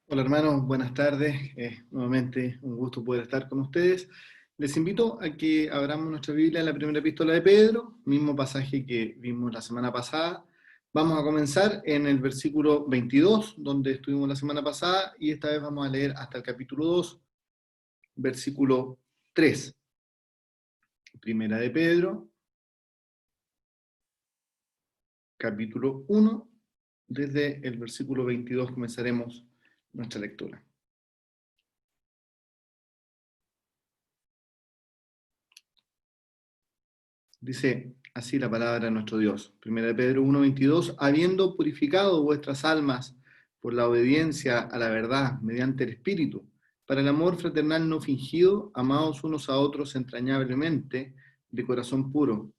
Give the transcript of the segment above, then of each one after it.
Hola hermanos, buenas tardes. Nuevamente un gusto poder estar con ustedes. Les invito a que abramos nuestra Biblia en la primera epístola de Pedro, mismo pasaje que vimos la semana pasada. Vamos a comenzar en el versículo 22, donde estuvimos la semana pasada, y esta vez vamos a leer hasta el capítulo 2, versículo 3. Primera de Pedro, capítulo 1, desde el versículo 22 comenzaremos nuestra lectura. Dice así la palabra de nuestro Dios. Primera de Pedro 1:22, habiendo purificado vuestras almas por la obediencia a la verdad mediante el Espíritu, para el amor fraternal no fingido, amados unos a otros entrañablemente, de corazón puro,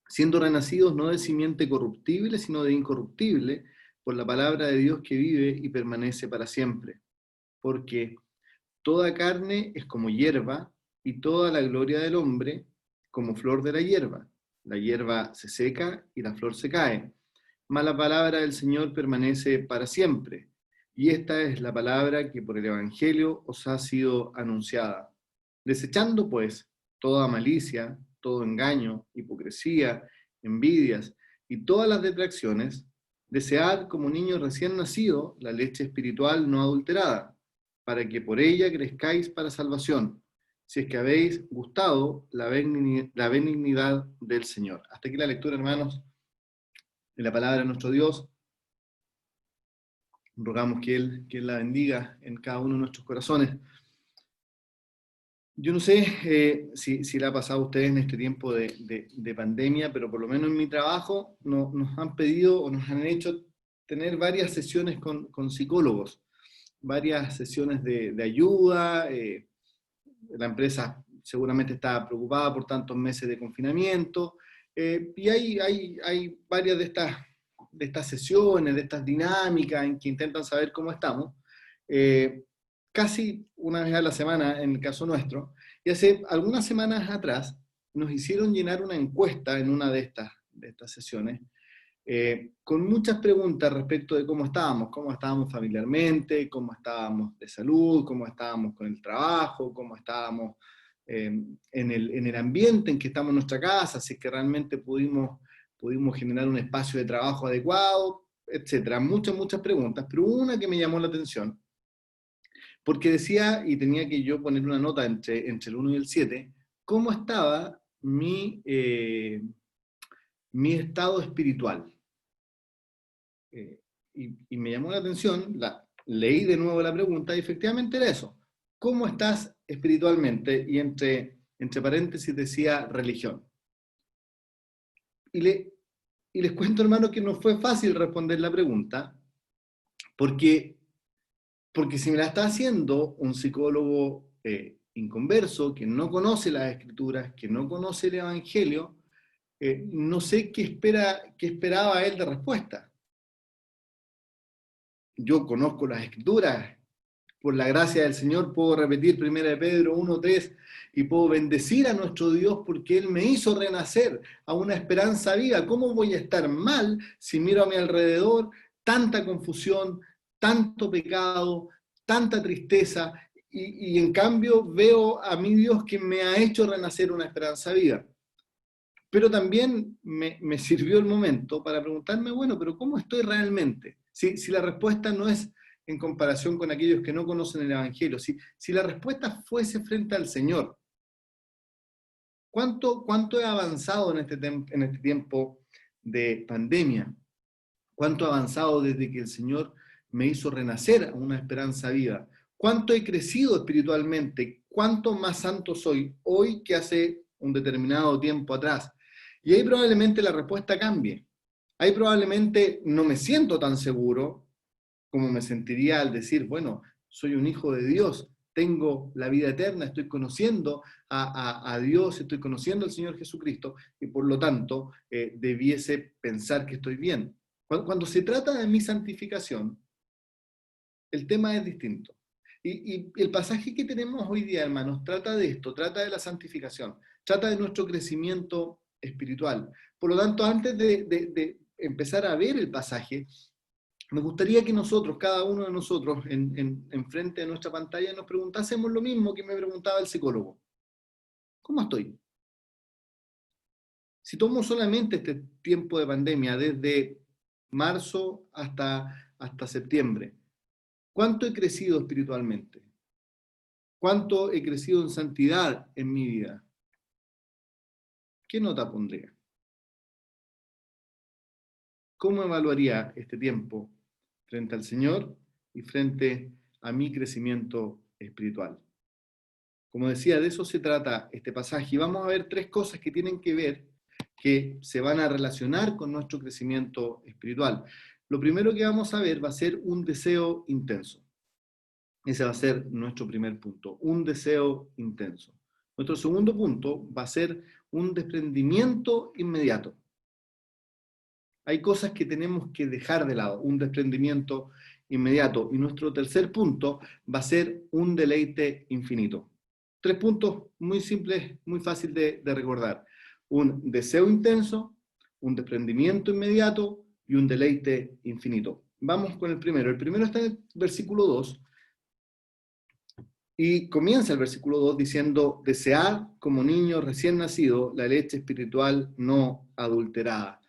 siendo renacidos no de simiente corruptible, sino de incorruptible, por la palabra de Dios que vive y permanece para siempre. Porque toda carne es como hierba, y toda la gloria del hombre como flor de la hierba. La hierba se seca y la flor se cae, mas la palabra del Señor permanece para siempre. Y esta es la palabra que por el Evangelio os ha sido anunciada. Desechando, pues, toda malicia, todo engaño, hipocresía, envidias y todas las detracciones, desead como niño recién nacido la leche espiritual no adulterada, para que por ella crezcáis para salvación, si es que habéis gustado la benignidad del Señor. Hasta aquí la lectura, hermanos, de la palabra de nuestro Dios. Rogamos que Él la bendiga en cada uno de nuestros corazones. Yo no sé si le ha pasado a ustedes en este tiempo de pandemia, pero por lo menos en mi trabajo nos han pedido o nos han hecho tener varias sesiones con psicólogos, varias sesiones de ayuda. La empresa seguramente está preocupada por tantos meses de confinamiento, y hay varias de estas sesiones, de estas dinámicas en que intentan saber cómo estamos, casi una vez a la semana en el caso nuestro, y hace algunas semanas atrás nos hicieron llenar una encuesta en una de estas sesiones, con muchas preguntas respecto de cómo estábamos familiarmente, cómo estábamos de salud, cómo estábamos con el trabajo, cómo estábamos en el ambiente en que estamos en nuestra casa, si es que realmente pudimos generar un espacio de trabajo adecuado, etcétera. Muchas preguntas, pero una que me llamó la atención, porque decía, y tenía que yo poner una nota entre el 1 y el 7, cómo estaba mi estado espiritual. Y me llamó la atención, leí de nuevo la pregunta y efectivamente era eso. ¿Cómo estás espiritualmente? Y entre paréntesis decía religión. Y, le, y les cuento, hermano, que no fue fácil responder la pregunta, porque, porque si me la está haciendo un psicólogo inconverso, que no conoce las escrituras, que no conoce el Evangelio, no sé qué esperaba él de respuesta. Yo conozco las escrituras, por la gracia del Señor puedo repetir 1 de Pedro 1:3 y puedo bendecir a nuestro Dios porque Él me hizo renacer a una esperanza viva. ¿Cómo voy a estar mal si miro a mi alrededor tanta confusión, tanto pecado, tanta tristeza y en cambio veo a mi Dios que me ha hecho renacer una esperanza viva? Pero también me sirvió el momento para preguntarme, bueno, pero ¿cómo estoy realmente? Si la respuesta no es en comparación con aquellos que no conocen el Evangelio, si la respuesta fuese frente al Señor, ¿cuánto he avanzado en este tiempo de pandemia? ¿Cuánto he avanzado desde que el Señor me hizo renacer a una esperanza viva? ¿Cuánto he crecido espiritualmente? ¿Cuánto más santo soy hoy que hace un determinado tiempo atrás? Y ahí probablemente la respuesta cambie. Ahí probablemente no me siento tan seguro como me sentiría al decir, bueno, soy un hijo de Dios, tengo la vida eterna, estoy conociendo a Dios, estoy conociendo al Señor Jesucristo, y por lo tanto debiese pensar que estoy bien. Cuando se trata de mi santificación, el tema es distinto. Y el pasaje que tenemos hoy día, hermanos, trata de esto, trata de la santificación, trata de nuestro crecimiento espiritual. Por lo tanto, antes de empezar a ver el pasaje, Me gustaría que nosotros, cada uno de nosotros, en frente de nuestra pantalla, nos preguntásemos lo mismo que me preguntaba el psicólogo. ¿Cómo estoy? Si tomo solamente este tiempo de pandemia, desde marzo hasta septiembre, ¿cuánto he crecido espiritualmente? ¿Cuánto he crecido en santidad en mi vida? ¿Qué nota pondría? ¿Cómo evaluaría este tiempo frente al Señor y frente a mi crecimiento espiritual? Como decía, de eso se trata este pasaje. Y vamos a ver tres cosas que tienen que ver, que se van a relacionar con nuestro crecimiento espiritual. Lo primero que vamos a ver va a ser un deseo intenso. Ese va a ser nuestro primer punto, un deseo intenso. Nuestro segundo punto va a ser un desprendimiento inmediato. Hay cosas que tenemos que dejar de lado, un desprendimiento inmediato. Y nuestro tercer punto va a ser un deleite infinito. Tres puntos muy simples, muy fácil de recordar. Un deseo intenso, un desprendimiento inmediato y un deleite infinito. Vamos con el primero. El primero está en el versículo 2 y comienza el versículo 2 diciendo: desead como niño recién nacido la leche espiritual no adulterada.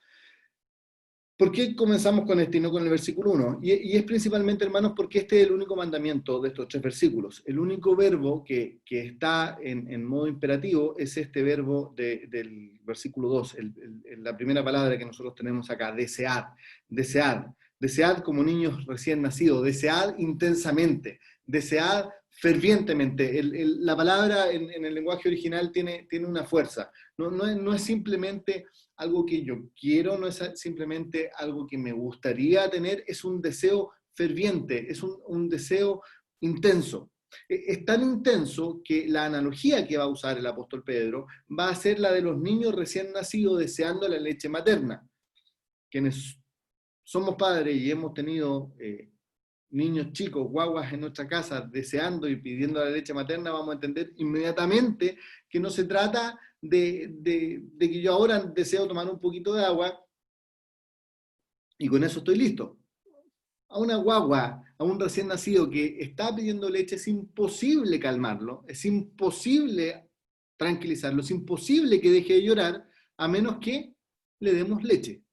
¿Por qué comenzamos con este y no con el versículo 1? Y es principalmente, hermanos, porque este es el único mandamiento de estos tres versículos. El único verbo que está en modo imperativo es este verbo del versículo 2, la primera palabra que nosotros tenemos acá: desead, desead. Desead como niños recién nacidos, desead intensamente, desead fervientemente. La palabra en el lenguaje original tiene una fuerza. No es simplemente algo que yo quiero, no es simplemente algo que me gustaría tener, es un deseo ferviente, es un deseo intenso. Es tan intenso que la analogía que va a usar el apóstol Pedro va a ser la de los niños recién nacidos deseando la leche materna. Quienes somos padres y hemos tenido niños chicos, guaguas en nuestra casa, deseando y pidiendo la leche materna, vamos a entender inmediatamente que no se trata de que yo ahora deseo tomar un poquito de agua y con eso estoy listo. A una guagua, a un recién nacido que está pidiendo leche, es imposible calmarlo, es imposible tranquilizarlo, es imposible que deje de llorar a menos que le demos leche.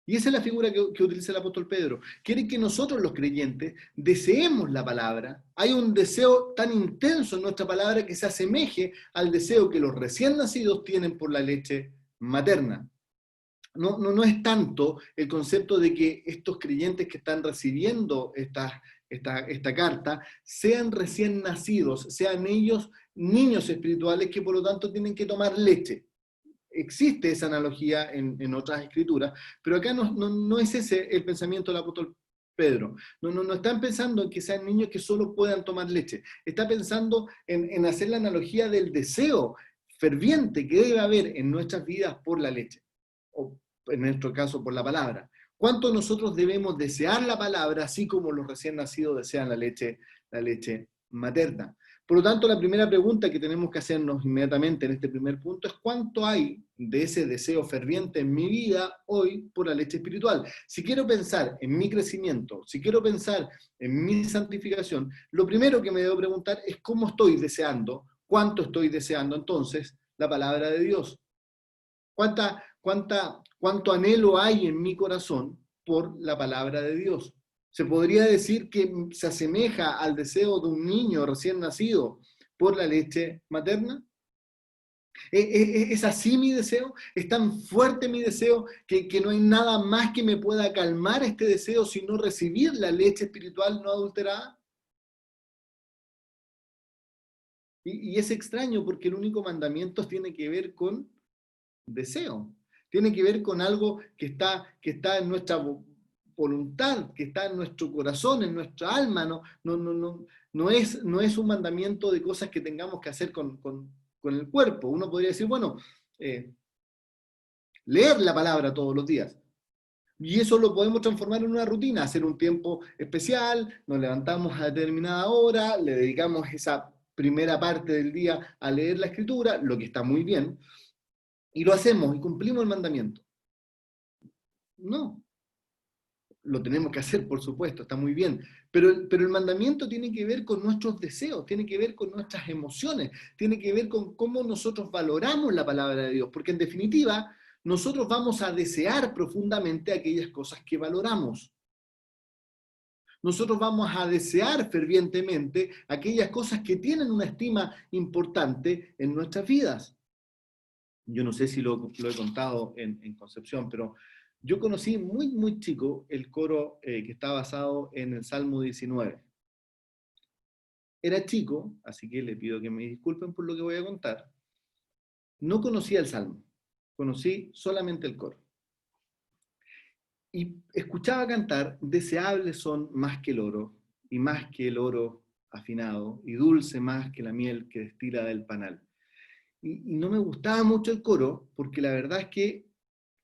Y esa es la figura que utiliza el apóstol Pedro. Quiere que nosotros los creyentes deseemos la palabra. Hay un deseo tan intenso en nuestra palabra que se asemeje al deseo que los recién nacidos tienen por la leche materna. No es tanto el concepto de que estos creyentes que están recibiendo esta carta sean recién nacidos, sean ellos niños espirituales que por lo tanto tienen que tomar leche. Existe esa analogía en otras escrituras, pero acá no es ese el pensamiento del apóstol Pedro. No están pensando en que sean niños que solo puedan tomar leche. Está pensando en hacer la analogía del deseo ferviente que debe haber en nuestras vidas por la leche, o en nuestro caso por la palabra. ¿Cuánto nosotros debemos desear la palabra, así como los recién nacidos desean la leche materna? Por lo tanto, la primera pregunta que tenemos que hacernos inmediatamente en este primer punto es: ¿cuánto hay de ese deseo ferviente en mi vida hoy por la leche espiritual? Si quiero pensar en mi crecimiento, si quiero pensar en mi santificación, lo primero que me debo preguntar es cómo estoy deseando, cuánto estoy deseando entonces la palabra de Dios. ¿Cuánto anhelo hay en mi corazón por la palabra de Dios? Se podría decir que se asemeja al deseo de un niño recién nacido por la leche materna. ¿Es así mi deseo? ¿Es tan fuerte mi deseo que no hay nada más que me pueda calmar este deseo sino recibir la leche espiritual no adulterada? Y es extraño porque el único mandamiento tiene que ver con deseo. Tiene que ver con algo que está en nuestra voluntad, que está en nuestro corazón, en nuestra alma. No es un mandamiento de cosas que tengamos que hacer con el cuerpo. Uno podría decir, bueno, leer la palabra todos los días. Y eso lo podemos transformar en una rutina, hacer un tiempo especial, nos levantamos a determinada hora, le dedicamos esa primera parte del día a leer la escritura, lo que está muy bien, y lo hacemos y cumplimos el mandamiento. No. lo tenemos que hacer, por supuesto, está muy bien, pero el mandamiento tiene que ver con nuestros deseos, tiene que ver con nuestras emociones, tiene que ver con cómo nosotros valoramos la palabra de Dios, porque en definitiva, nosotros vamos a desear profundamente aquellas cosas que valoramos. Nosotros vamos a desear fervientemente aquellas cosas que tienen una estima importante en nuestras vidas. Yo no sé si lo he contado en Concepción, pero yo conocí muy, muy chico el coro que está basado en el Salmo 19. Era chico, así que le pido que me disculpen por lo que voy a contar. No conocía el Salmo, conocí solamente el coro. Y escuchaba cantar, deseables son más que el oro, y más que el oro afinado, y dulce más que la miel que destila del panal. Y no me gustaba mucho el coro, porque la verdad es que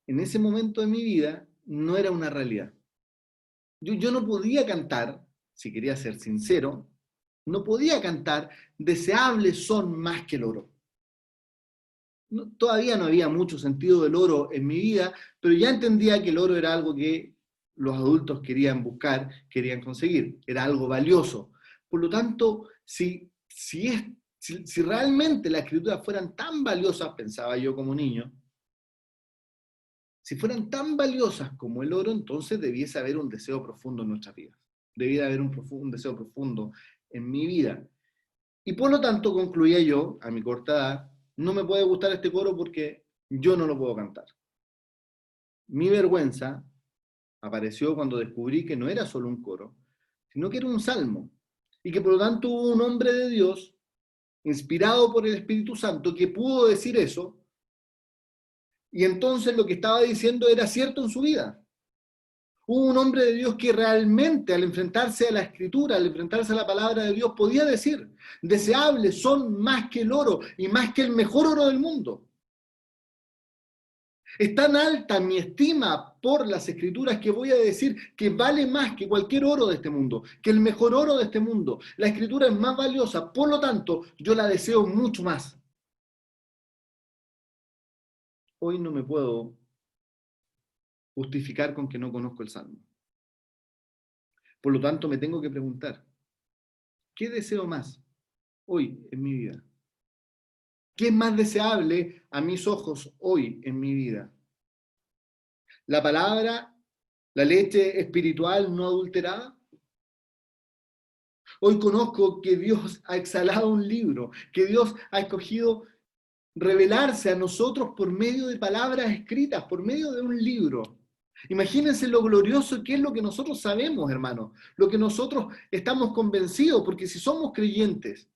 en ese momento de mi vida no era una realidad. Yo no podía cantar, si quería ser sincero, no podía cantar, deseables son más que el oro. No, todavía no había mucho sentido del oro en mi vida, pero ya entendía que el oro era algo que los adultos querían buscar, querían conseguir, era algo valioso. Por lo tanto, si realmente las escrituras fueran tan valiosas, pensaba yo como niño, si fueran tan valiosas como el oro, entonces debiese haber un deseo profundo en nuestras vidas. Debiera haber un deseo profundo en mi vida. Y por lo tanto, concluía yo, a mi corta edad, no me puede gustar este coro porque yo no lo puedo cantar. Mi vergüenza apareció cuando descubrí que no era solo un coro, sino que era un salmo. Y que por lo tanto hubo un hombre de Dios, inspirado por el Espíritu Santo, que pudo decir eso, y entonces lo que estaba diciendo era cierto en su vida. Hubo un hombre de Dios que realmente al enfrentarse a la Escritura, al enfrentarse a la palabra de Dios, podía decir, deseables son más que el oro y más que el mejor oro del mundo. Es tan alta mi estima por las Escrituras que voy a decir que vale más que cualquier oro de este mundo, que el mejor oro de este mundo. La Escritura es más valiosa, por lo tanto, yo la deseo mucho más. Hoy no me puedo justificar con que no conozco el Salmo. Por lo tanto, me tengo que preguntar, ¿qué deseo más hoy en mi vida? ¿Qué es más deseable a mis ojos hoy en mi vida? ¿La palabra, la leche espiritual no adulterada? Hoy conozco que Dios ha exhalado un libro, que Dios ha escogido revelarse a nosotros por medio de palabras escritas, por medio de un libro. Imagínense lo glorioso que es lo que nosotros sabemos, hermanos, lo que nosotros estamos convencidos, porque si somos creyentes,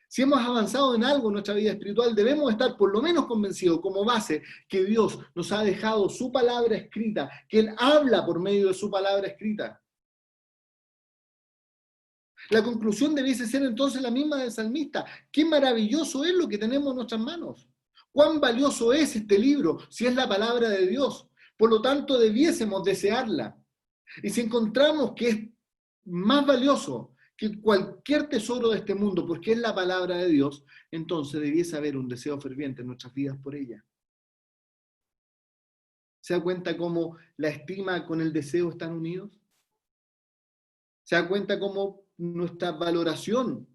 si hemos avanzado en algo en nuestra vida espiritual, debemos estar por lo menos convencidos como base que Dios nos ha dejado su palabra escrita, que Él habla por medio de su palabra escrita. La conclusión debiese ser entonces la misma del salmista. Qué maravilloso es lo que tenemos en nuestras manos. Cuán valioso es este libro si es la palabra de Dios. Por lo tanto, debiésemos desearla. Y si encontramos que es más valioso que cualquier tesoro de este mundo, porque es la palabra de Dios, entonces debiese haber un deseo ferviente en nuestras vidas por ella. ¿Se da cuenta cómo la estima con el deseo están unidos? ¿Se da cuenta cómo nuestra valoración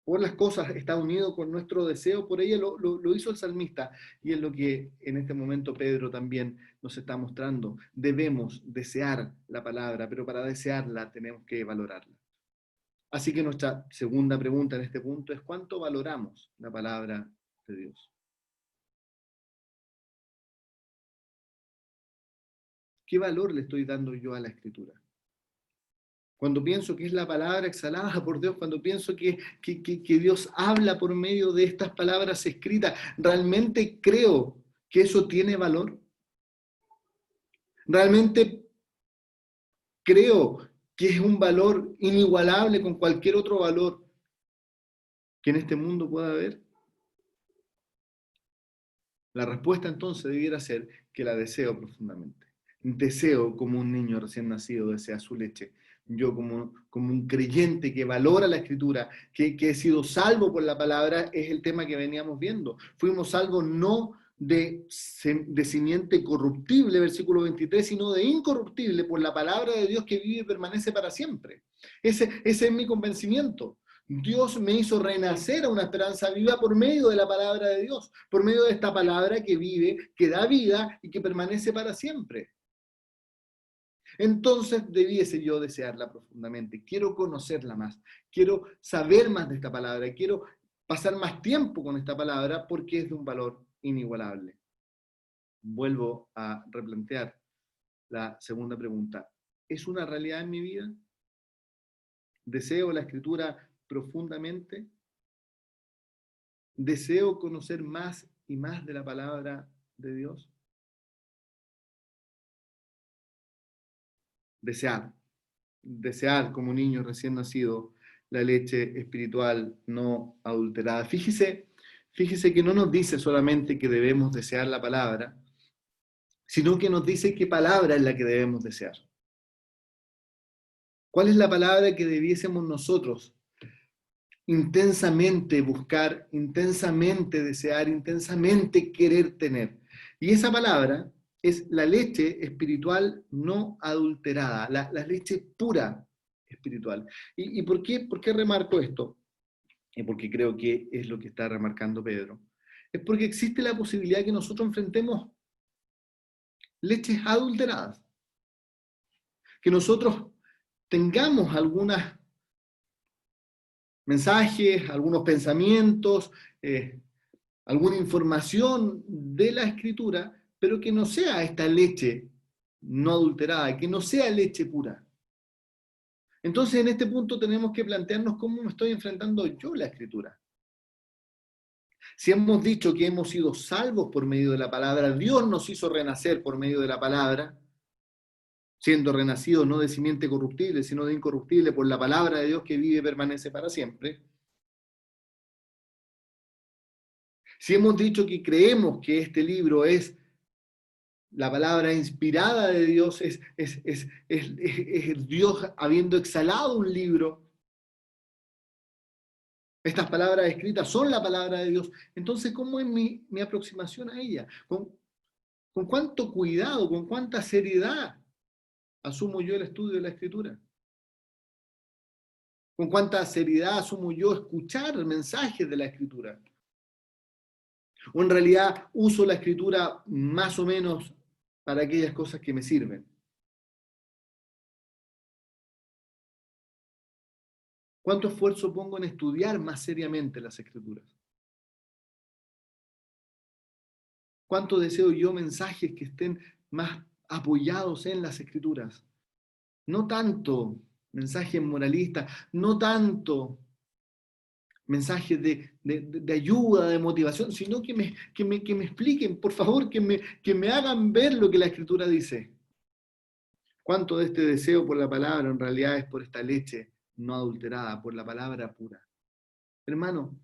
por las cosas está unido con nuestro deseo por ella? Lo hizo el salmista y es lo que en este momento Pedro también nos está mostrando. Debemos desear la palabra, pero para desearla tenemos que valorarla. Así que nuestra segunda pregunta en este punto es ¿cuánto valoramos la palabra de Dios? ¿Qué valor le estoy dando yo a la Escritura? Cuando pienso que es la palabra exhalada por Dios, cuando pienso que Dios habla por medio de estas palabras escritas, ¿realmente creo que eso tiene valor? ¿Realmente creo que es un valor inigualable con cualquier otro valor que en este mundo pueda haber? La respuesta entonces debiera ser que la deseo profundamente. Deseo como un niño recién nacido desea su leche. Yo como un creyente que valora la Escritura, que he sido salvo por la palabra, es el tema que veníamos viendo. Fuimos salvos no de simiente corruptible, versículo 23, sino de incorruptible por la palabra de Dios que vive y permanece para siempre. Ese es mi convencimiento. Dios me hizo renacer a una esperanza viva por medio de la palabra de Dios, por medio de esta palabra que vive, que da vida y que permanece para siempre. Entonces debiese yo desearla profundamente. Quiero conocerla más, quiero saber más de esta palabra, quiero pasar más tiempo con esta palabra porque es de un valor inigualable. Vuelvo a replantear la segunda pregunta. ¿Es una realidad en mi vida? ¿Deseo la Escritura profundamente? ¿Deseo conocer más y más de la palabra de Dios? Desear como niño recién nacido la leche espiritual no adulterada. Fíjese que no nos dice solamente que debemos desear la palabra, sino que nos dice qué palabra es la que debemos desear. ¿Cuál es la palabra que debiésemos nosotros intensamente buscar, intensamente desear, intensamente querer tener? Y esa palabra es la leche espiritual no adulterada, la leche pura espiritual. ¿Y por qué remarco esto? Y porque creo que es lo que está remarcando Pedro. Es porque existe la posibilidad que nosotros enfrentemos leches adulteradas, que nosotros tengamos algunos mensajes, algunos pensamientos, alguna información de la Escritura, pero que no sea esta leche no adulterada, que no sea leche pura. Entonces, en este punto tenemos que plantearnos cómo me estoy enfrentando yo a la Escritura. Si hemos dicho que hemos sido salvos por medio de la palabra, Dios nos hizo renacer por medio de la palabra, siendo renacidos no de simiente corruptible, sino de incorruptible por la palabra de Dios que vive y permanece para siempre. Si hemos dicho que creemos que este libro es la palabra inspirada de Dios, es Dios habiendo exhalado un libro, estas palabras escritas son la palabra de Dios, entonces, ¿cómo es mi aproximación a ella? ¿Con cuánto cuidado, con cuánta seriedad asumo yo el estudio de la Escritura? ¿Con cuánta seriedad asumo yo escuchar mensajes de la Escritura? ¿O en realidad uso la Escritura más o menos para aquellas cosas que me sirven? ¿Cuánto esfuerzo pongo en estudiar más seriamente las Escrituras? ¿Cuánto deseo yo mensajes que estén más apoyados en las Escrituras? No tanto mensajes moralistas, no tanto mensajes de ayuda, de motivación, sino que me expliquen, por favor, que me hagan ver lo que la Escritura dice. ¿Cuánto de este deseo por la palabra en realidad es por esta leche no adulterada, por la palabra pura? Hermano,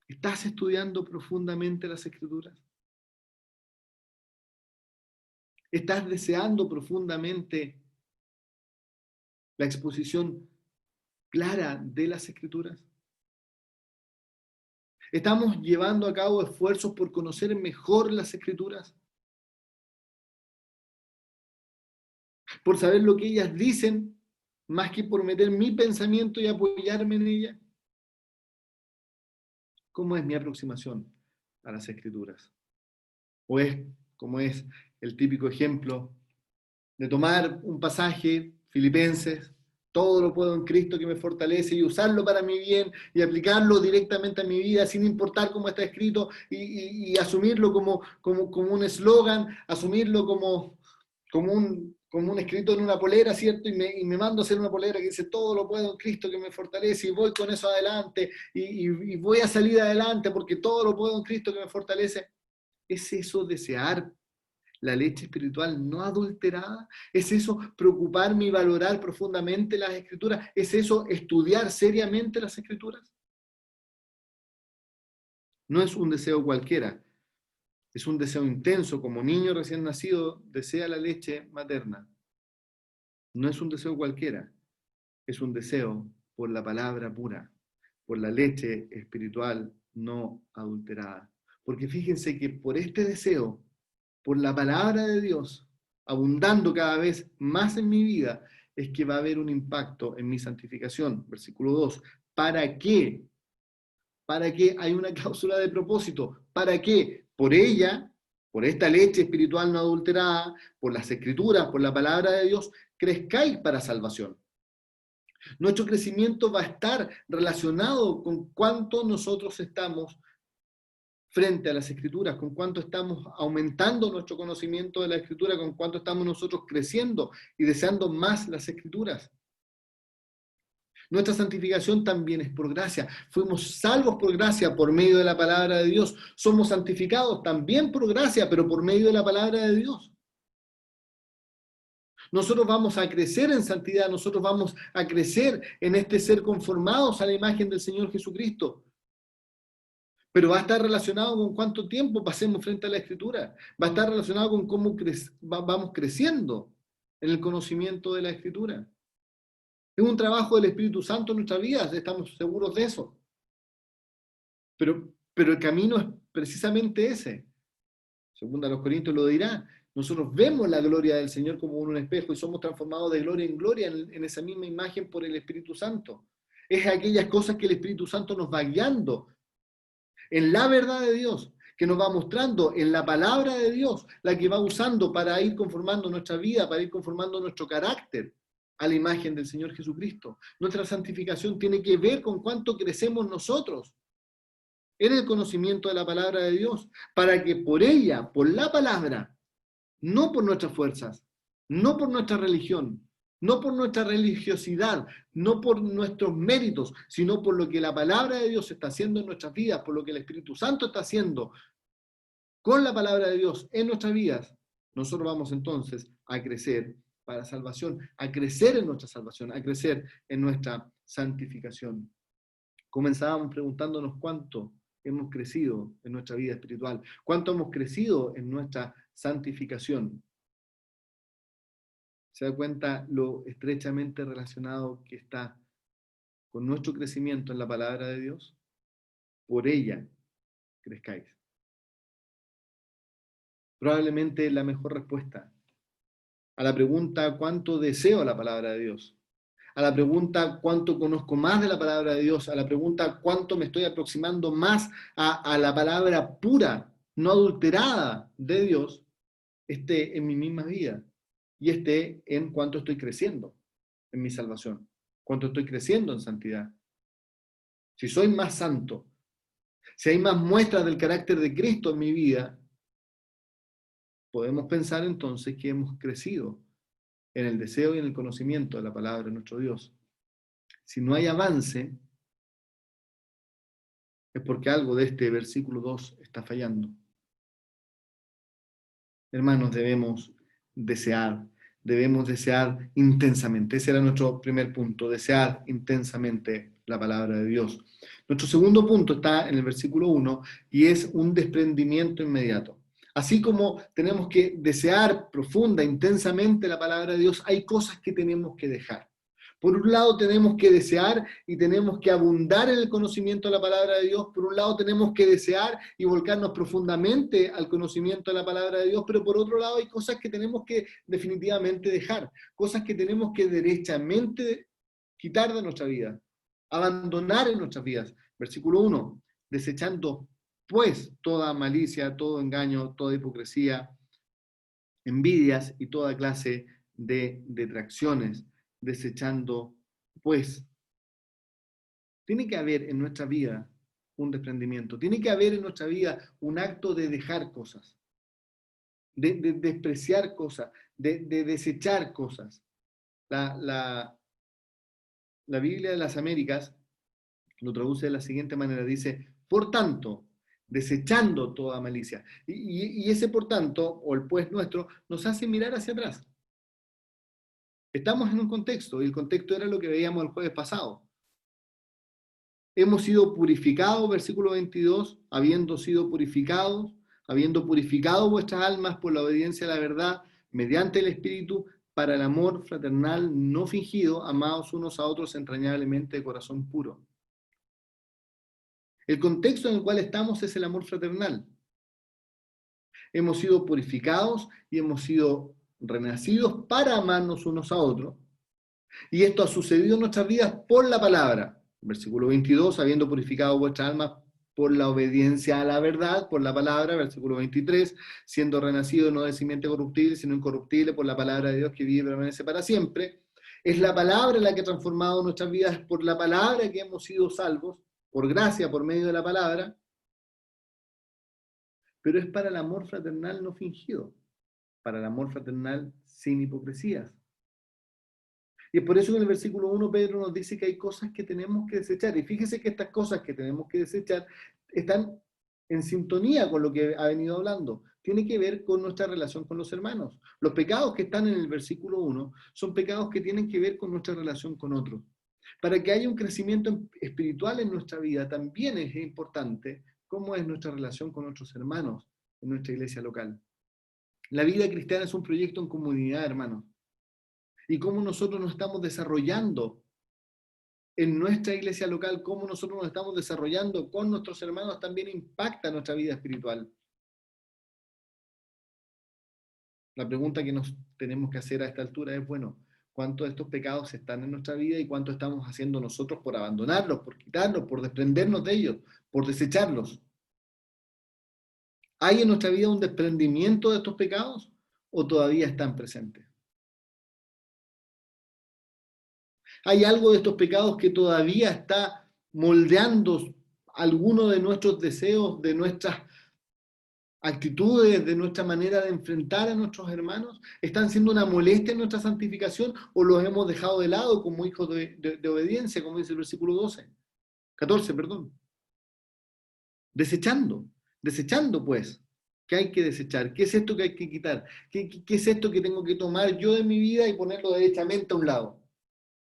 ¿estás estudiando profundamente las Escrituras? ¿Estás deseando profundamente la exposición clara de las Escrituras? ¿Estamos llevando a cabo esfuerzos por conocer mejor las Escrituras? ¿Por saber lo que ellas dicen, más que por meter mi pensamiento y apoyarme en ellas? ¿Cómo es mi aproximación a las Escrituras? ¿O es, como es el típico ejemplo, de tomar un pasaje, Filipenses, todo lo puedo en Cristo que me fortalece, y usarlo para mi bien y aplicarlo directamente a mi vida sin importar cómo está escrito y asumirlo como un eslogan, asumirlo como un escrito en una polera, ¿cierto? Y me mando a hacer una polera que dice todo lo puedo en Cristo que me fortalece y voy con eso adelante y voy a salir adelante porque todo lo puedo en Cristo que me fortalece. ¿Es eso desear la leche espiritual no adulterada? ¿Es eso preocuparme y valorar profundamente las Escrituras? ¿Es eso estudiar seriamente las Escrituras? No es un deseo cualquiera, es un deseo intenso, como niño recién nacido desea la leche materna. No es un deseo cualquiera, es un deseo por la palabra pura, por la leche espiritual no adulterada, Porque fíjense que por este deseo, por la palabra de Dios, abundando cada vez más en mi vida, es que va a haber un impacto en mi santificación. Versículo 2. ¿Para qué? ¿Para qué? Hay una cláusula de propósito. ¿Para qué? Por ella, por esta leche espiritual no adulterada, por las escrituras, por la palabra de Dios, crezcáis para salvación. Nuestro crecimiento va a estar relacionado con cuánto nosotros estamos frente a las escrituras, con cuánto estamos aumentando nuestro conocimiento de la escritura, con cuánto estamos nosotros creciendo y deseando más las escrituras. Nuestra santificación también es por gracia. Fuimos salvos por gracia por medio de la palabra de Dios. Somos santificados también por gracia, pero por medio de la palabra de Dios. Nosotros vamos a crecer en santidad, nosotros vamos a crecer en este ser conformados a la imagen del Señor Jesucristo. Pero va a estar relacionado con cuánto tiempo pasemos frente a la Escritura. Va a estar relacionado con cómo vamos creciendo en el conocimiento de la Escritura. Es un trabajo del Espíritu Santo en nuestras vidas, estamos seguros de eso. Pero el camino es precisamente ese. Segunda a los Corintios lo dirá. Nosotros vemos la gloria del Señor como en un espejo y somos transformados de gloria en gloria en esa misma imagen por el Espíritu Santo. Es aquellas cosas que el Espíritu Santo nos va guiando en la verdad de Dios, que nos va mostrando en la palabra de Dios, la que va usando para ir conformando nuestra vida, para ir conformando nuestro carácter a la imagen del Señor Jesucristo. Nuestra santificación tiene que ver con cuánto crecemos nosotros en el conocimiento de la palabra de Dios, para que por ella, por la palabra, no por nuestras fuerzas, no por nuestra religión, no por nuestra religiosidad, no por nuestros méritos, sino por lo que la palabra de Dios está haciendo en nuestras vidas, por lo que el Espíritu Santo está haciendo con la palabra de Dios en nuestras vidas, nosotros vamos entonces a crecer para salvación, a crecer en nuestra salvación, a crecer en nuestra santificación. Comenzábamos preguntándonos cuánto hemos crecido en nuestra vida espiritual, cuánto hemos crecido en nuestra santificación. ¿Se da cuenta lo estrechamente relacionado que está con nuestro crecimiento en la palabra de Dios? Por ella crezcáis. Probablemente la mejor respuesta a la pregunta ¿cuánto deseo la palabra de Dios? A la pregunta ¿cuánto conozco más de la palabra de Dios? A la pregunta ¿cuánto me estoy aproximando más a la palabra pura, no adulterada de Dios? Esté en mi misma vida y esté en cuánto estoy creciendo en mi salvación, cuánto estoy creciendo en santidad. Si soy más santo, si hay más muestras del carácter de Cristo en mi vida, podemos pensar entonces que hemos crecido en el deseo y en el conocimiento de la palabra de nuestro Dios. Si no hay avance, es porque algo de este versículo 2 está fallando. Hermanos, debemos desear intensamente. Ese era nuestro primer punto, desear intensamente la palabra de Dios. Nuestro segundo punto está en el versículo 1 y es un desprendimiento inmediato. Así como tenemos que desear profunda, intensamente la palabra de Dios, hay cosas que tenemos que dejar. Por un lado tenemos que desear y tenemos que abundar en el conocimiento de la palabra de Dios. Por un lado tenemos que desear y volcarnos profundamente al conocimiento de la palabra de Dios, pero por otro lado hay cosas que tenemos que definitivamente dejar, cosas que tenemos que derechamente quitar de nuestra vida, abandonar en nuestras vidas. Versículo 1, desechando pues toda malicia, todo engaño, toda hipocresía, envidias y toda clase de detracciones. Desechando, pues, tiene que haber en nuestra vida un desprendimiento, tiene que haber en nuestra vida un acto de dejar cosas, de despreciar cosas, de desechar cosas. La Biblia de las Américas lo traduce de la siguiente manera, dice, por tanto, desechando toda malicia. Y ese por tanto, o el pues nuestro, nos hace mirar hacia atrás. Estamos en un contexto, y el contexto era lo que veíamos el jueves pasado. Hemos sido purificados, versículo 22, habiendo sido purificados, habiendo purificado vuestras almas por la obediencia a la verdad, mediante el Espíritu, para el amor fraternal no fingido, amados unos a otros entrañablemente de corazón puro. El contexto en el cual estamos es el amor fraternal. Hemos sido purificados y hemos sido renacidos para amarnos unos a otros. Y esto ha sucedido en nuestras vidas por la palabra. Versículo 22, habiendo purificado vuestras almas por la obediencia a la verdad, por la palabra. Versículo 23, siendo renacido no de simiente corruptible, sino incorruptible por la palabra de Dios que vive y permanece para siempre. Es la palabra la que ha transformado nuestras vidas, por la palabra que hemos sido salvos, por gracia, por medio de la palabra. Pero es para el amor fraternal no fingido, para el amor fraternal sin hipocresías. Y es por eso que en el versículo 1 Pedro nos dice que hay cosas que tenemos que desechar. Y fíjese que estas cosas que tenemos que desechar están en sintonía con lo que ha venido hablando. Tiene que ver con nuestra relación con los hermanos. Los pecados que están en el versículo 1 son pecados que tienen que ver con nuestra relación con otros. Para que haya un crecimiento espiritual en nuestra vida, también es importante cómo es nuestra relación con nuestros hermanos en nuestra iglesia local. La vida cristiana es un proyecto en comunidad, hermanos. Y cómo nosotros nos estamos desarrollando en nuestra iglesia local, cómo nosotros nos estamos desarrollando con nuestros hermanos, también impacta nuestra vida espiritual. La pregunta que nos tenemos que hacer a esta altura es, bueno, ¿cuántos de estos pecados están en nuestra vida y cuánto estamos haciendo nosotros por abandonarlos, por quitarlos, por desprendernos de ellos, por desecharlos? ¿Hay en nuestra vida un desprendimiento de estos pecados o todavía están presentes? ¿Hay algo de estos pecados que todavía está moldeando alguno de nuestros deseos, de nuestras actitudes, de nuestra manera de enfrentar a nuestros hermanos? ¿Están siendo una molestia en nuestra santificación o los hemos dejado de lado como hijos de obediencia, como dice el versículo 14, perdón? Desechando pues. ¿Qué hay que desechar? ¿Qué es esto que hay que quitar? ¿Qué es esto que tengo que tomar yo de mi vida y ponerlo derechamente a un lado?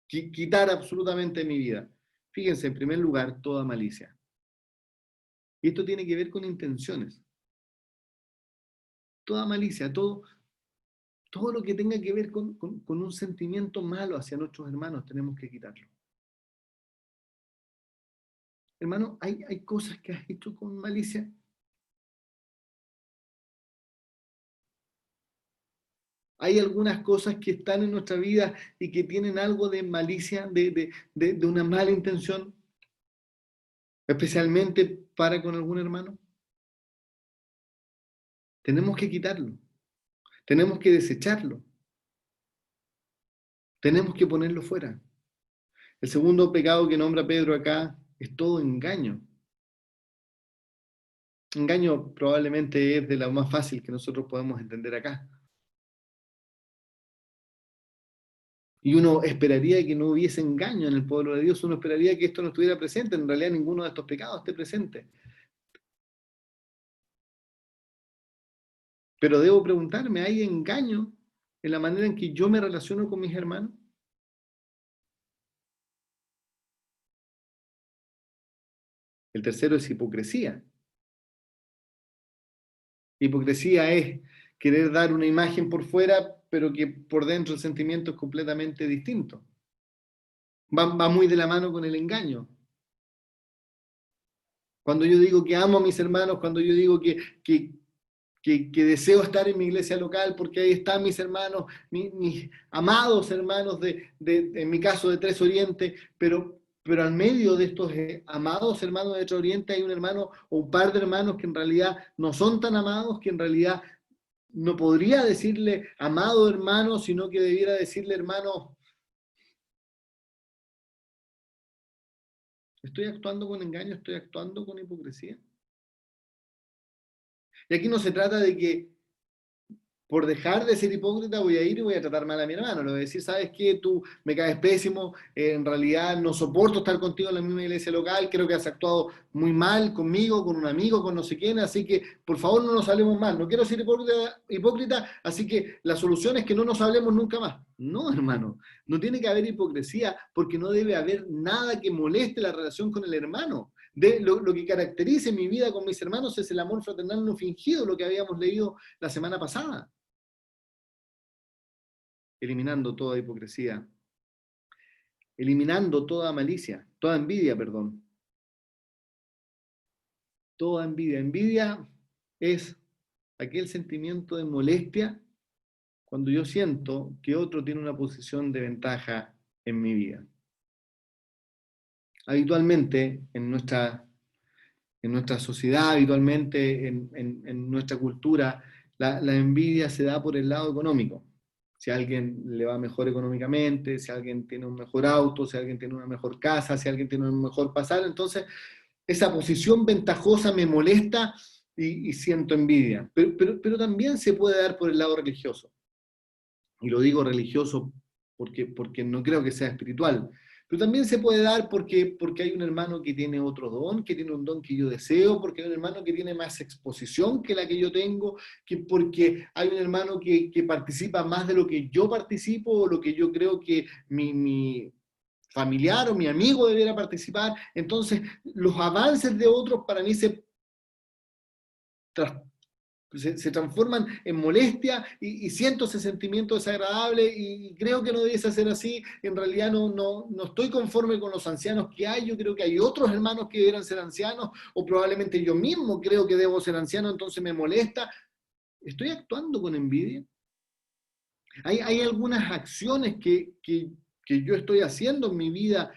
Quitar absolutamente de mi vida. Fíjense, en primer lugar, toda malicia. Y esto tiene que ver con intenciones. Toda malicia, todo lo que tenga que ver con un sentimiento malo hacia nuestros hermanos, tenemos que quitarlo. Hermano, hay cosas que has hecho con malicia. Hay algunas cosas que están en nuestra vida y que tienen algo de malicia, de una mala intención, especialmente para con algún hermano. Tenemos que quitarlo. Tenemos que desecharlo. Tenemos que ponerlo fuera. El segundo pecado que nombra Pedro acá es todo engaño. Engaño probablemente es de lo más fácil que nosotros podemos entender acá. Y uno esperaría que no hubiese engaño en el pueblo de Dios, uno esperaría que esto no estuviera presente, en realidad ninguno de estos pecados esté presente. Pero debo preguntarme, ¿hay engaño en la manera en que yo me relaciono con mis hermanos? El tercero es hipocresía. Hipocresía es querer dar una imagen por fuera, pero que por dentro el sentimiento es completamente distinto. Va muy de la mano con el engaño. Cuando yo digo que amo a mis hermanos, cuando yo digo que deseo estar en mi iglesia local porque ahí están mis hermanos, mis amados hermanos en mi caso de Tres Oriente, pero al medio de estos amados hermanos de Tres Oriente hay un hermano o un par de hermanos que en realidad no son tan amados, que en realidad no podría decirle amado hermano, sino que debiera decirle hermano. ¿Estoy actuando con engaño? ¿Estoy actuando con hipocresía? Y aquí no se trata de que por dejar de ser hipócrita voy a ir y voy a tratar mal a mi hermano. Le voy a decir, ¿sabes qué? Tú me caes pésimo, en realidad no soporto estar contigo en la misma iglesia local, creo que has actuado muy mal conmigo, con un amigo, con no sé quién, así que por favor no nos hablemos mal. No quiero ser hipócrita, así que la solución es que no nos hablemos nunca más. No, hermano, no tiene que haber hipocresía porque no debe haber nada que moleste la relación con el hermano. Lo que caracteriza mi vida con mis hermanos es el amor fraternal no fingido, lo que habíamos leído la semana pasada. Eliminando toda hipocresía, eliminando toda malicia, toda envidia, perdón. Toda envidia. Envidia es aquel sentimiento de molestia cuando yo siento que otro tiene una posición de ventaja en mi vida. Habitualmente en nuestra sociedad, habitualmente en nuestra cultura, la envidia se da por el lado económico. Si a alguien le va mejor económicamente, si alguien tiene un mejor auto, si alguien tiene una mejor casa, si alguien tiene un mejor pasar, entonces esa posición ventajosa me molesta y siento envidia. Pero también se puede dar por el lado religioso. Y lo digo religioso porque no creo que sea espiritual. Pero también se puede dar porque hay un hermano que tiene otro don, que tiene un don que yo deseo, porque hay un hermano que tiene más exposición que la que yo tengo, que porque hay un hermano que participa más de lo que yo participo, o lo que yo creo que mi familiar o mi amigo debiera participar. Entonces, los avances de otros para mí se transforman en molestia y siento ese sentimiento desagradable y creo que no debiese ser así. En realidad no estoy conforme con los ancianos que hay. Yo creo que hay otros hermanos que debieran ser ancianos, o probablemente yo mismo creo que debo ser anciano, entonces me molesta. ¿Estoy actuando con envidia? ¿Hay algunas acciones que yo estoy haciendo en mi vida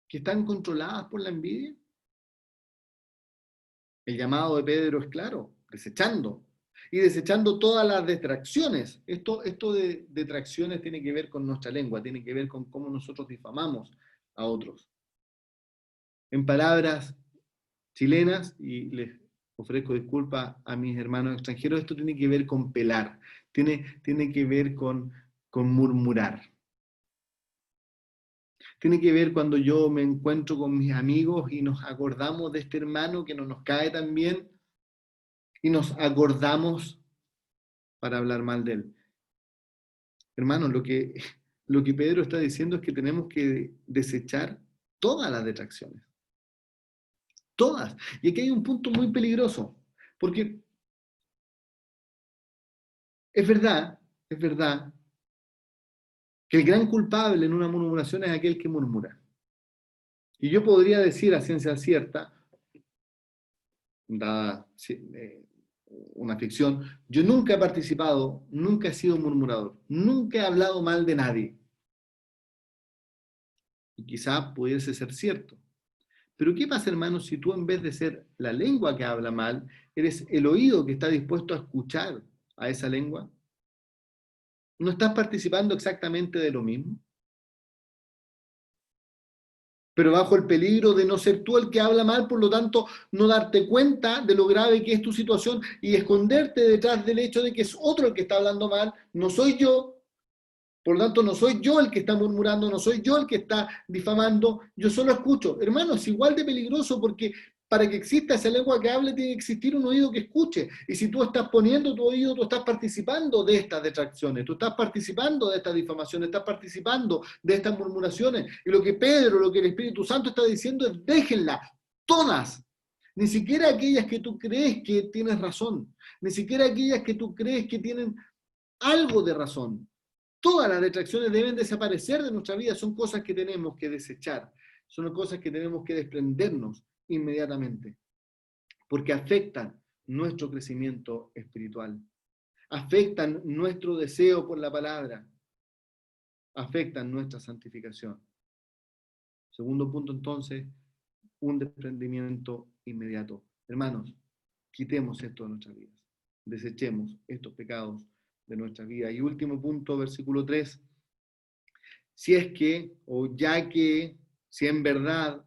que están controladas por la envidia? El llamado de Pedro es claro: desechando. Y desechando todas las detracciones. Esto de detracciones tiene que ver con nuestra lengua, tiene que ver con cómo nosotros difamamos a otros. En palabras chilenas, y les ofrezco disculpas a mis hermanos extranjeros, esto tiene que ver con pelar, tiene que ver con murmurar. Tiene que ver cuando yo me encuentro con mis amigos y nos acordamos de este hermano que no nos cae tan bien y nos acordamos para hablar mal de él. Hermano, lo que Pedro está diciendo es que tenemos que desechar todas las detracciones. Todas. Y aquí hay un punto muy peligroso, porque es verdad que el gran culpable en una murmuración es aquel que murmura. Y yo podría decir a ciencia cierta, dada una ficción, yo nunca he participado, nunca he sido murmurador, nunca he hablado mal de nadie. Y quizá pudiese ser cierto. Pero ¿qué pasa, hermano, si tú, en vez de ser la lengua que habla mal, eres el oído que está dispuesto a escuchar a esa lengua? ¿No estás participando exactamente de lo mismo? Pero bajo el peligro de no ser tú el que habla mal, por lo tanto, no darte cuenta de lo grave que es tu situación y esconderte detrás del hecho de que es otro el que está hablando mal, no soy yo. Por lo tanto, no soy yo el que está murmurando, no soy yo el que está difamando, yo solo escucho. Hermano, es igual de peligroso, porque para que exista esa lengua que hable tiene que existir un oído que escuche. Y si tú estás poniendo tu oído, tú estás participando de estas detracciones, tú estás participando de estas difamaciones, estás participando de estas murmuraciones. Y lo que Pedro, lo que el Espíritu Santo está diciendo es: déjenlas, todas. Ni siquiera aquellas que tú crees que tienes razón, ni siquiera aquellas que tú crees que tienen algo de razón. Todas las detracciones deben desaparecer de nuestra vida. Son cosas que tenemos que desechar, son cosas que tenemos que desprendernos inmediatamente, porque afectan nuestro crecimiento espiritual, afectan nuestro deseo por la palabra, afectan nuestra santificación. Segundo punto, entonces, un desprendimiento inmediato. Hermanos, quitemos esto de nuestras vidas, desechemos estos pecados de nuestra vida. Y último punto, versículo 3: si es que, o ya que, si en verdad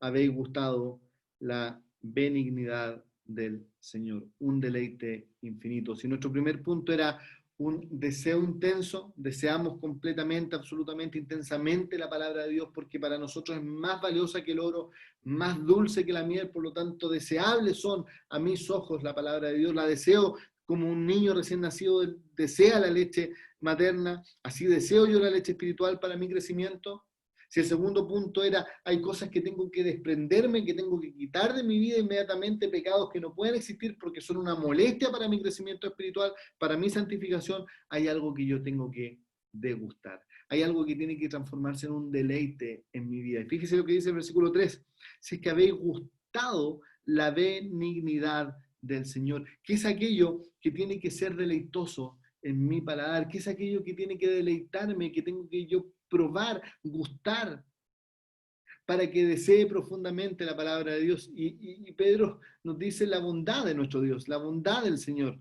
habéis gustado la benignidad del Señor, un deleite infinito. Si nuestro primer punto era un deseo intenso, deseamos completamente, absolutamente, intensamente la palabra de Dios, porque para nosotros es más valiosa que el oro, más dulce que la miel, por lo tanto deseables son a mis ojos la palabra de Dios, la deseo como un niño recién nacido desea la leche materna, así deseo yo la leche espiritual para mi crecimiento. Si el segundo punto era: hay cosas que tengo que desprenderme, que tengo que quitar de mi vida inmediatamente, pecados que no pueden existir porque son una molestia para mi crecimiento espiritual, para mi santificación, hay algo que yo tengo que degustar. Hay algo que tiene que transformarse en un deleite en mi vida. Y fíjese lo que dice el versículo 3: si es que habéis gustado la benignidad del Señor? ¿Qué es aquello que tiene que ser deleitoso en mi paladar? ¿Qué es aquello que tiene que deleitarme, que tengo que yo probar, gustar, para que desee profundamente la palabra de Dios? Y Pedro nos dice la bondad de nuestro Dios, la bondad del Señor.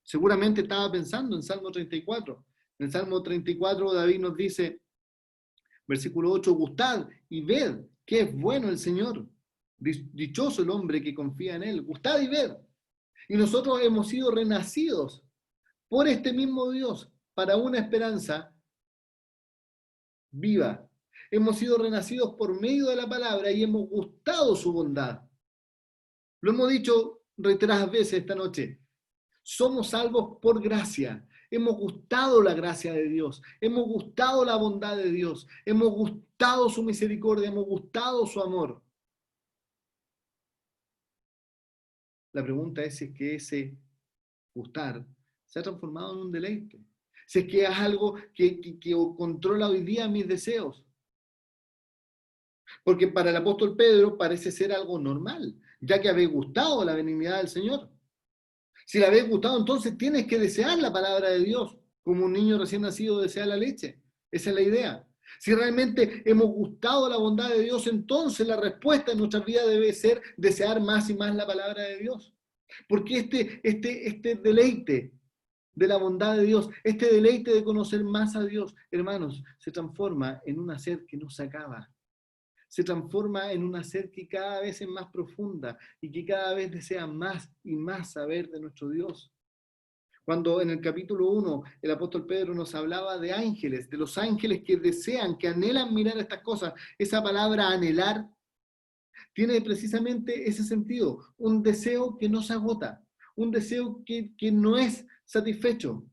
Seguramente estaba pensando en Salmo 34. En el Salmo 34 David nos dice, versículo 8, gustad y ved que es bueno el Señor. Dichoso el hombre que confía en Él. Gustad y ved. Y nosotros hemos sido renacidos por este mismo Dios para una esperanza viva. Hemos sido renacidos por medio de la palabra y hemos gustado su bondad. Lo hemos dicho reiteradas veces esta noche. Somos salvos por gracia. Hemos gustado la gracia de Dios. Hemos gustado la bondad de Dios. Hemos gustado su misericordia. Hemos gustado su amor. La pregunta es si es que ese gustar se ha transformado en un deleite. Si es que es algo que controla hoy día mis deseos. Porque para el apóstol Pedro parece ser algo normal, ya que habéis gustado la benignidad del Señor. Si la habéis gustado, entonces tienes que desear la palabra de Dios, como un niño recién nacido desea la leche. Esa es la idea. Si realmente hemos gustado la bondad de Dios, entonces la respuesta en nuestra vida debe ser desear más y más la palabra de Dios. Porque este deleite de la bondad de Dios, este deleite de conocer más a Dios, hermanos, se transforma en una sed que no se acaba. Se transforma en una sed que cada vez es más profunda y que cada vez desea más y más saber de nuestro Dios. Cuando en el capítulo 1 el apóstol Pedro nos hablaba de ángeles, de los ángeles que desean, que anhelan mirar estas cosas, esa palabra anhelar tiene precisamente ese sentido, un deseo que no se agota, un deseo que no es satisfecho.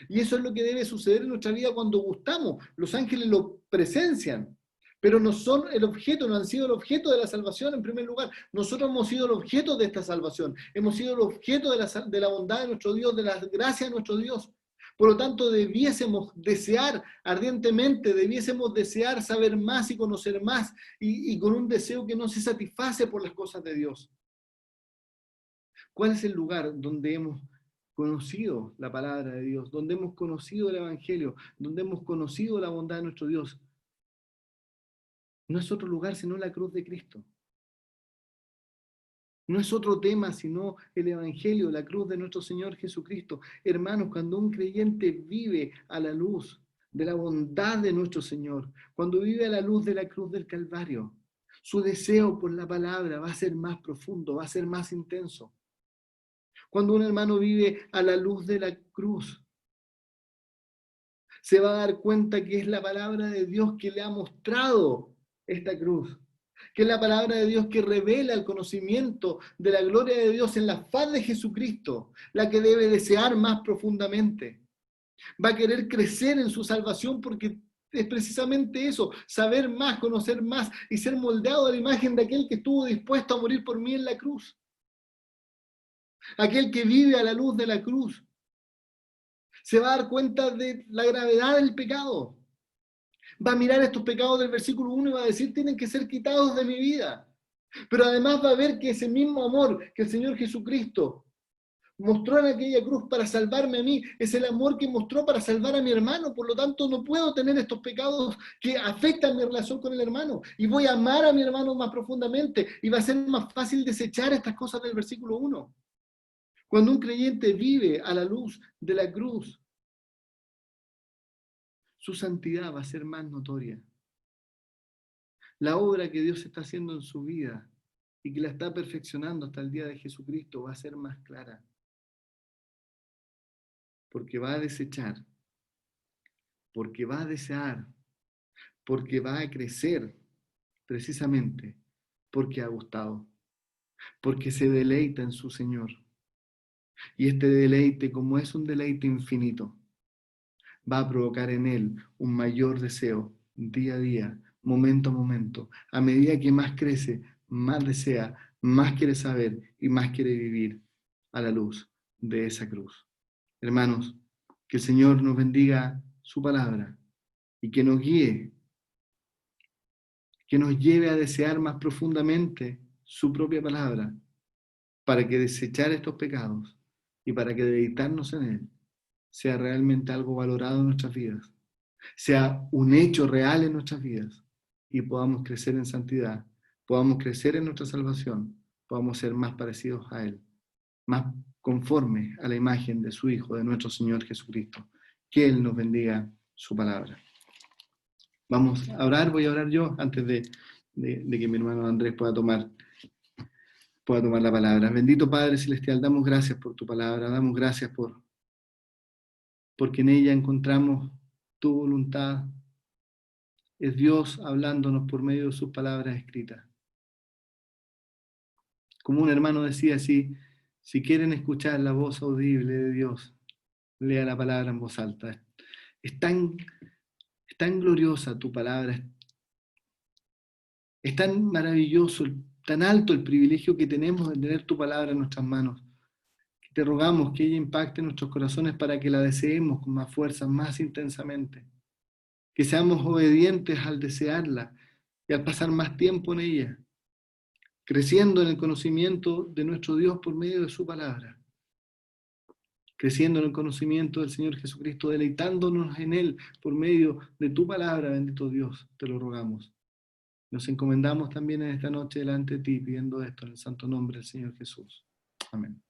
Y eso es lo que debe suceder en nuestra vida cuando gustamos. Los ángeles lo presencian, pero no son el objeto, no han sido el objeto de la salvación en primer lugar. Nosotros hemos sido el objeto de esta salvación, hemos sido el objeto de la bondad de nuestro Dios, de la gracia de nuestro Dios. Por lo tanto, debiésemos desear ardientemente, debiésemos desear saber más y conocer más, y con un deseo que no se satisface por las cosas de Dios. ¿Cuál es el lugar donde hemos conocido la palabra de Dios, donde hemos conocido el Evangelio, donde hemos conocido la bondad de nuestro Dios? No es otro lugar sino la cruz de Cristo. No es otro tema sino el Evangelio, la cruz de nuestro Señor Jesucristo. Hermanos, cuando un creyente vive a la luz de la bondad de nuestro Señor, cuando vive a la luz de la cruz del Calvario, su deseo por la palabra va a ser más profundo, va a ser más intenso. Cuando un hermano vive a la luz de la cruz, se va a dar cuenta que es la palabra de Dios que le ha mostrado esta cruz, que es la palabra de Dios que revela el conocimiento de la gloria de Dios en la faz de Jesucristo, la que debe desear más profundamente. Va a querer crecer en su salvación porque es precisamente eso, saber más, conocer más y ser moldeado a la imagen de aquel que estuvo dispuesto a morir por mí en la cruz. Aquel que vive a la luz de la cruz se va a dar cuenta de la gravedad del pecado. Va a mirar estos pecados del versículo 1 y va a decir, tienen que ser quitados de mi vida. Pero además va a ver que ese mismo amor que el Señor Jesucristo mostró en aquella cruz para salvarme a mí, es el amor que mostró para salvar a mi hermano. Por lo tanto, no puedo tener estos pecados que afectan mi relación con el hermano. Y voy a amar a mi hermano más profundamente. Y va a ser más fácil desechar estas cosas del versículo 1. Cuando un creyente vive a la luz de la cruz, su santidad va a ser más notoria. La obra que Dios está haciendo en su vida y que la está perfeccionando hasta el día de Jesucristo va a ser más clara. Porque va a desechar, porque va a desear, porque va a crecer, precisamente porque ha gustado, porque se deleita en su Señor. Y este deleite, como es un deleite infinito, va a provocar en él un mayor deseo día a día, momento a momento. A medida que más crece, más desea, más quiere saber y más quiere vivir a la luz de esa cruz. Hermanos, que el Señor nos bendiga su palabra y que nos guíe, que nos lleve a desear más profundamente su propia palabra para que desechar estos pecados y para que deleitarnos en Él sea realmente algo valorado en nuestras vidas, sea un hecho real en nuestras vidas y podamos crecer en santidad, podamos crecer en nuestra salvación, podamos ser más parecidos a Él, más conforme a la imagen de su Hijo, de nuestro Señor Jesucristo. Que Él nos bendiga su palabra. Vamos a orar, voy a orar yo antes de que mi hermano Andrés pueda tomar la palabra. Bendito Padre Celestial, damos gracias por tu palabra, damos gracias porque en ella encontramos tu voluntad. Es Dios hablándonos por medio de sus palabras escritas. Como un hermano decía, si quieren escuchar la voz audible de Dios, lea la palabra en voz alta. Es tan gloriosa tu palabra, es tan maravilloso, tan alto el privilegio que tenemos de tener tu palabra en nuestras manos. Te rogamos que ella impacte nuestros corazones para que la deseemos con más fuerza, más intensamente. Que seamos obedientes al desearla y al pasar más tiempo en ella, creciendo en el conocimiento de nuestro Dios por medio de su palabra, creciendo en el conocimiento del Señor Jesucristo, deleitándonos en Él por medio de tu palabra, bendito Dios, te lo rogamos. Nos encomendamos también en esta noche delante de ti, pidiendo esto en el santo nombre del Señor Jesús. Amén.